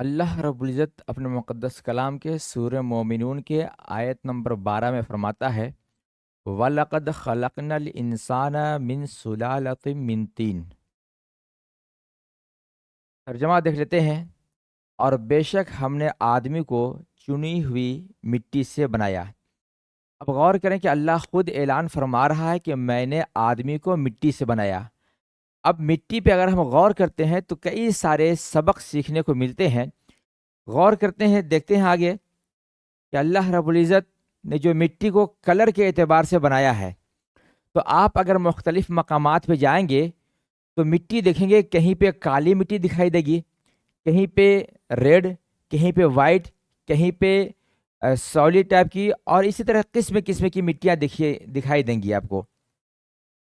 اللہ رب العزت اپنے مقدس کلام کے سورہ مومنون کے آیت نمبر 12 میں فرماتا ہے وَلَقَدْ خَلَقْنَا الْإِنسَانَ مِنْ سُلَالَةٍ مِنْ طِينٍ۔ ترجمہ دیکھ لیتے ہیں۔ اور بے شک ہم نے آدمی کو چنی ہوئی مٹی سے بنایا۔ اب غور کریں کہ اللہ خود اعلان فرما رہا ہے کہ میں نے آدمی کو مٹی سے بنایا۔ اب مٹی پہ اگر ہم غور کرتے ہیں تو کئی سارے سبق سیکھنے کو ملتے ہیں۔ غور کرتے ہیں، دیکھتے ہیں آگے کہ اللہ رب العزت نے جو مٹی کو کلر کے اعتبار سے بنایا ہے، تو آپ اگر مختلف مقامات پہ جائیں گے تو مٹی دیکھیں گے، کہیں پہ کالی مٹی دکھائی دے گی، کہیں پہ ریڈ، کہیں پہ وائٹ، کہیں پہ سولی ٹائپ کی، اور اسی طرح قسم قسم کی مٹیاں دکھائی دیں گی آپ کو۔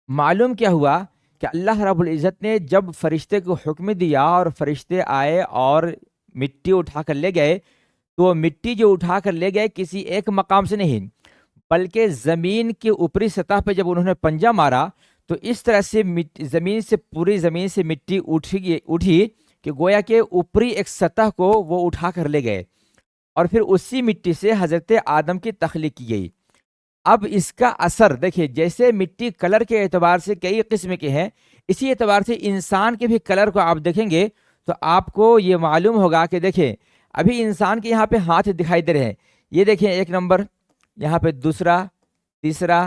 معلوم کیا ہوا کہ اللہ رب العزت نے جب فرشتے کو حکم دیا اور فرشتے آئے اور مٹی اٹھا کر لے گئے، تو مٹی جو اٹھا کر لے گئے کسی ایک مقام سے نہیں، بلکہ زمین کی اوپری سطح پہ جب انہوں نے پنجہ مارا تو اس طرح سے پوری زمین سے مٹی اٹھی کہ گویا کہ اوپری ایک سطح کو وہ اٹھا کر لے گئے، اور پھر اسی مٹی سے حضرت آدم کی تخلیق کی گئی۔ اب اس کا اثر دیکھیں، جیسے مٹی کلر کے اعتبار سے کئی قسم کے ہیں، اسی اعتبار سے انسان کے بھی کلر کو آپ دیکھیں گے تو آپ کو یہ معلوم ہوگا کہ دیکھیں ابھی انسان کے یہاں پہ ہاتھ دکھائی دے رہے ہیں، یہ دیکھیں ایک نمبر، یہاں پہ دوسرا، تیسرا،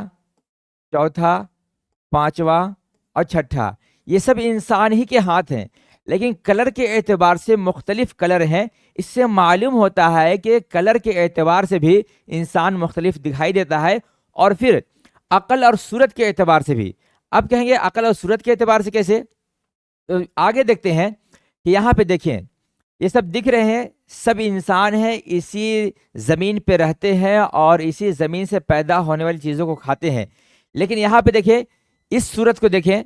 چوتھا، پانچواں اور چھٹا، یہ سب انسان ہی کے ہاتھ ہیں، لیکن کلر کے اعتبار سے مختلف کلر ہیں۔ اس سے معلوم ہوتا ہے کہ کلر کے اعتبار سے بھی انسان مختلف دکھائی دیتا ہے، اور پھر عقل اور صورت کے اعتبار سے بھی۔ اب کہیں گے عقل اور صورت کے اعتبار سے کیسے؟ تو آگے دیکھتے ہیں کہ یہاں پہ دیکھیں، یہ سب دکھ رہے ہیں، سب انسان ہیں، اسی زمین پہ رہتے ہیں اور اسی زمین سے پیدا ہونے والی چیزوں کو کھاتے ہیں، لیکن یہاں پہ دیکھیں، اس صورت کو دیکھیں،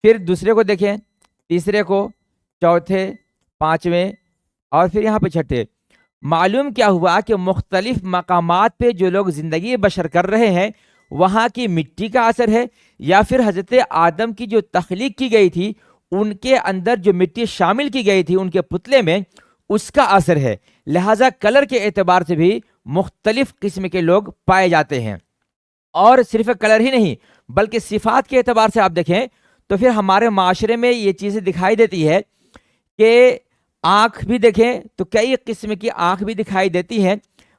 پھر دوسرے کو دیکھیں، تیسرے کو، چوتھے، پانچویں، اور پھر یہاں پہ چھٹے۔ معلوم کیا ہوا کہ مختلف مقامات پہ جو لوگ زندگی بشر کر رہے ہیں، وہاں کی مٹی کا اثر ہے، یا پھر حضرت آدم کی جو تخلیق کی گئی تھی ان کے اندر جو مٹی شامل کی گئی تھی ان کے پتلے میں، اس کا اثر ہے۔ لہٰذا کلر کے اعتبار سے بھی مختلف قسم کے لوگ پائے جاتے ہیں، اور صرف کلر ہی نہیں بلکہ صفات کے اعتبار سے آپ دیکھیں تو پھر ہمارے معاشرے میں یہ چیزیں دکھائی دیتی ہے کہ آنکھ بھی دیکھیں تو کئی قسم کی آنکھ بھی دکھائی دیتی ہیں،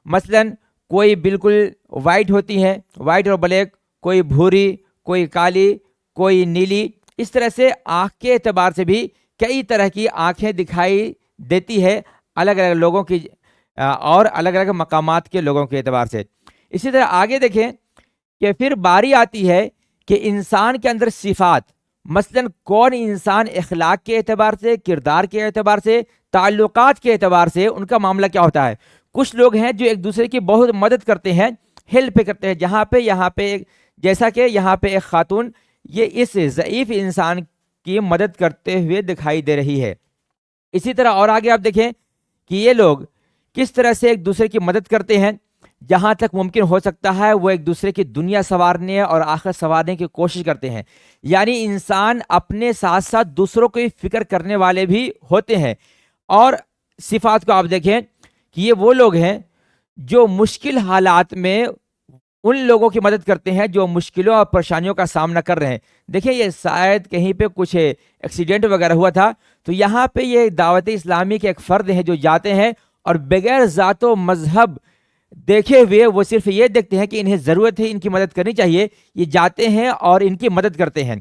مثلا کوئی بالکل وائٹ ہوتی ہے، وائٹ اور بلیک، کوئی بھوری، کوئی کالی، کوئی نیلی، اس طرح سے آنکھ کے اعتبار سے بھی کئی طرح کی آنکھیں دکھائی دیتی ہے الگ الگ لوگوں کی اور الگ الگ مقامات کے لوگوں کے اعتبار سے۔ اسی طرح آگے دیکھیں کہ پھر باری آتی ہے کہ انسان کے اندر صفات، مثلا کون انسان اخلاق کے اعتبار سے، کردار کے اعتبار سے، تعلقات کے اعتبار سے ان کا معاملہ کیا ہوتا ہے۔ کچھ لوگ ہیں جو ایک دوسرے کی بہت مدد کرتے ہیں، ہیلپ کرتے ہیں، یہاں پہ جیسا کہ یہاں پہ ایک خاتون یہ اس ضعیف انسان کی مدد کرتے ہوئے دکھائی دے رہی ہے۔ اسی طرح اور آگے آپ دیکھیں کہ یہ لوگ کس طرح سے ایک دوسرے کی مدد کرتے ہیں، جہاں تک ممکن ہو سکتا ہے وہ ایک دوسرے کی دنیا سنوارنے اور آخرت سنوارنے کی کوشش کرتے ہیں، یعنی انسان اپنے ساتھ ساتھ دوسروں کی فکر کرنے والے بھی ہوتے ہیں۔ اور صفات کو آپ دیکھیں کہ یہ وہ لوگ ہیں جو مشکل حالات میں ان لوگوں کی مدد کرتے ہیں جو مشکلوں اور پریشانیوں کا سامنا کر رہے ہیں۔ دیکھیں یہ شاید کہیں پہ کچھ ایکسیڈنٹ وغیرہ ہوا تھا، تو یہاں پہ یہ دعوت اسلامی کے ایک فرد ہیں جو جاتے ہیں اور بغیر ذات و مذہب دیکھے ہوئے وہ صرف یہ دیکھتے ہیں کہ انہیں ضرورت ہے، ان کی مدد کرنی چاہیے، یہ جاتے ہیں اور ان کی مدد کرتے ہیں۔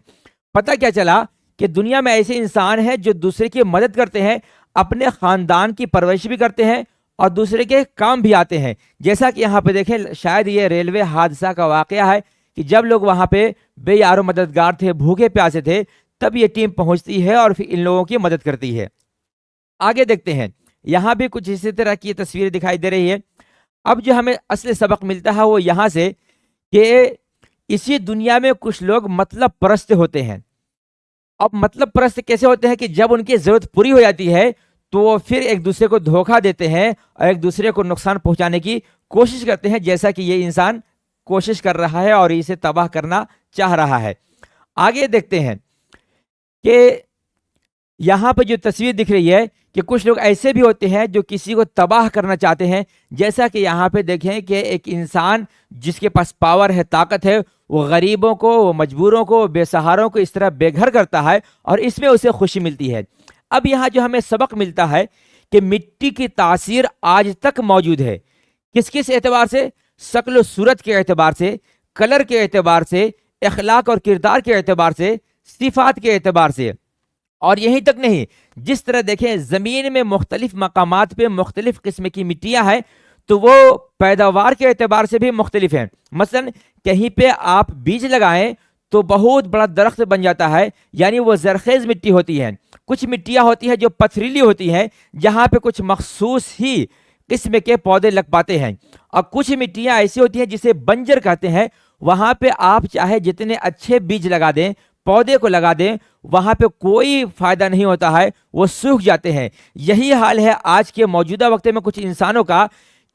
پتہ کیا چلا کہ دنیا میں ایسے انسان ہیں جو دوسرے کی مدد کرتے ہیں، اپنے خاندان کی پرورش بھی کرتے ہیں اور دوسرے کے کام بھی آتے ہیں۔ جیسا کہ یہاں پہ دیکھیں، شاید یہ ریلوے حادثہ کا واقعہ ہے کہ جب لوگ وہاں پہ بے یار و مددگار تھے، بھوکے پیاسے تھے، تب یہ ٹیم پہنچتی ہے اور پھر ان لوگوں کی مدد کرتی ہے۔ آگے دیکھتے ہیں، یہاں بھی کچھ اسی طرح کی تصویر دکھائی دے رہی ہے۔ اب جو ہمیں اصل سبق ملتا ہے وہ یہاں سے کہ اسی دنیا میں کچھ لوگ مطلب پرست ہوتے ہیں۔ اب مطلب پرست کیسے ہوتے ہیں کہ جب ان کی ضرورت پوری ہو جاتی ہے تو وہ پھر ایک دوسرے کو دھوکہ دیتے ہیں اور ایک دوسرے کو نقصان پہنچانے کی کوشش کرتے ہیں، جیسا کہ یہ انسان کوشش کر رہا ہے اور اسے تباہ کرنا چاہ رہا ہے۔ آگے دیکھتے ہیں کہ یہاں پہ جو تصویر دکھ رہی ہے کہ کچھ لوگ ایسے بھی ہوتے ہیں جو کسی کو تباہ کرنا چاہتے ہیں، جیسا کہ یہاں پہ دیکھیں کہ ایک انسان جس کے پاس پاور ہے، طاقت ہے، وہ غریبوں کو، وہ مجبوروں کو، بے سہاروں کو اس طرح بے گھر کرتا ہے اور اس میں اسے خوشی ملتی ہے۔ اب یہاں جو ہمیں سبق ملتا ہے کہ مٹی کی تاثیر آج تک موجود ہے۔ کس کس اعتبار سے؟ شکل و صورت کے اعتبار سے، کلر کے اعتبار سے، اخلاق اور کردار کے اعتبار سے، صفات کے اعتبار سے۔ اور یہیں تک نہیں، جس طرح دیکھیں زمین میں مختلف مقامات پہ مختلف قسم کی مٹیاں ہیں، تو وہ پیداوار کے اعتبار سے بھی مختلف ہیں۔ مثلا کہیں پہ آپ بیج لگائیں تو بہت بڑا درخت بن جاتا ہے، یعنی وہ زرخیز مٹی ہوتی ہے۔ کچھ مٹیاں ہوتی ہیں جو پتھریلی ہوتی ہیں، جہاں پہ کچھ مخصوص ہی قسم کے پودے لگ پاتے ہیں، اور کچھ مٹیاں ایسی ہوتی ہیں جسے بنجر کہتے ہیں، وہاں پہ آپ چاہے جتنے اچھے بیج لگا دیں، پودے کو لگا دیں، وہاں پہ کوئی فائدہ نہیں ہوتا ہے، وہ سوکھ جاتے ہیں۔ یہی حال ہے آج کے موجودہ وقت میں کچھ انسانوں کا،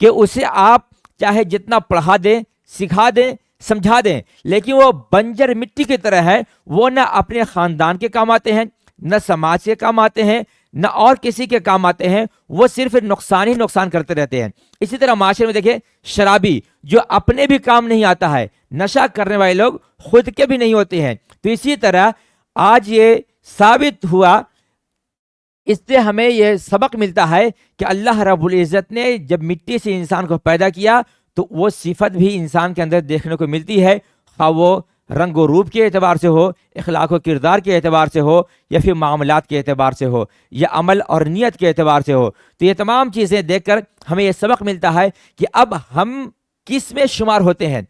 کہ اسے آپ چاہے جتنا پڑھا دیں، سکھا دیں، سمجھا دیں، لیکن وہ بنجر مٹی کی طرح ہے، وہ نہ اپنے خاندان کے کام آتے ہیں، نہ سماج کے کام آتے ہیں، نہ اور کسی کے کام آتے ہیں، وہ صرف نقصان ہی نقصان کرتے رہتے ہیں۔ اسی طرح معاشرے میں دیکھیں شرابی جو اپنے بھی کام نہیں آتا ہے، نشہ کرنے والے لوگ خود کے بھی نہیں ہوتے ہیں۔ تو اسی طرح آج یہ ثابت ہوا، اس سے ہمیں یہ سبق ملتا ہے کہ اللہ رب العزت نے جب مٹی سے انسان کو پیدا کیا تو وہ صفت بھی انسان کے اندر دیکھنے کو ملتی ہے، خواہ وہ رنگ و روپ کے اعتبار سے ہو، اخلاق و کردار کے اعتبار سے ہو، یا پھر معاملات کے اعتبار سے ہو، یا عمل اور نیت کے اعتبار سے ہو۔ تو یہ تمام چیزیں دیکھ کر ہمیں یہ سبق ملتا ہے کہ اب ہم کس میں شمار ہوتے ہیں۔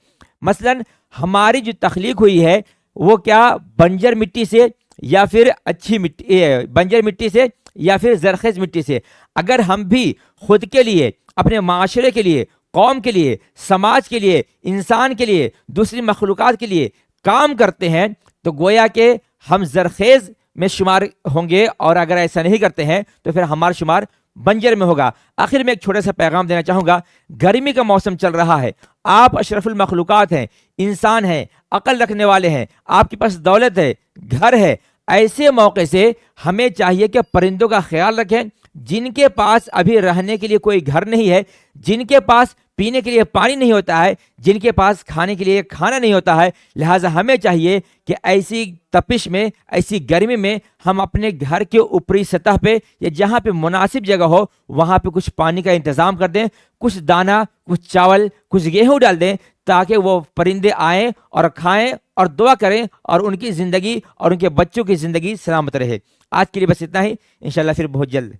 مثلا ہماری جو تخلیق ہوئی ہے وہ کیا بنجر مٹی سے، یا پھر اچھی مٹی، بنجر مٹی سے، یا پھر زرخیز مٹی سے؟ اگر ہم بھی خود کے لیے، اپنے معاشرے کے لیے، قوم کے لیے، سماج کے لیے، انسان کے لیے، دوسری مخلوقات کے لیے کام کرتے ہیں تو گویا کہ ہم زرخیز میں شمار ہوں گے، اور اگر ایسا نہیں کرتے ہیں تو پھر ہمارا شمار بنجر میں ہوگا۔ آخر میں ایک چھوٹا سا پیغام دینا چاہوں گا۔ گرمی کا موسم چل رہا ہے، آپ اشرف المخلوقات ہیں، انسان ہیں، عقل رکھنے والے ہیں، آپ کے پاس دولت ہے، گھر ہے، ایسے موقع سے ہمیں چاہیے کہ پرندوں کا خیال رکھیں، جن کے پاس ابھی رہنے کے لیے کوئی گھر نہیں ہے، جن کے پاس پینے کے لیے پانی نہیں ہوتا ہے، جن کے پاس کھانے کے لیے کھانا نہیں ہوتا ہے۔ لہٰذا ہمیں چاہیے کہ ایسی تپش میں، ایسی گرمی میں ہم اپنے گھر کے اوپری سطح پہ یا جہاں پہ مناسب جگہ ہو وہاں پہ کچھ پانی کا انتظام کر دیں، کچھ دانہ، کچھ چاول، کچھ گیہوں ڈال دیں، تاکہ وہ پرندے آئیں اور کھائیں اور دعا کریں اور ان کی زندگی اور ان کے بچوں کی زندگی سلامت رہے۔ آج کے لیے بس اتنا ہی، انشاءاللہ پھر بہت جلد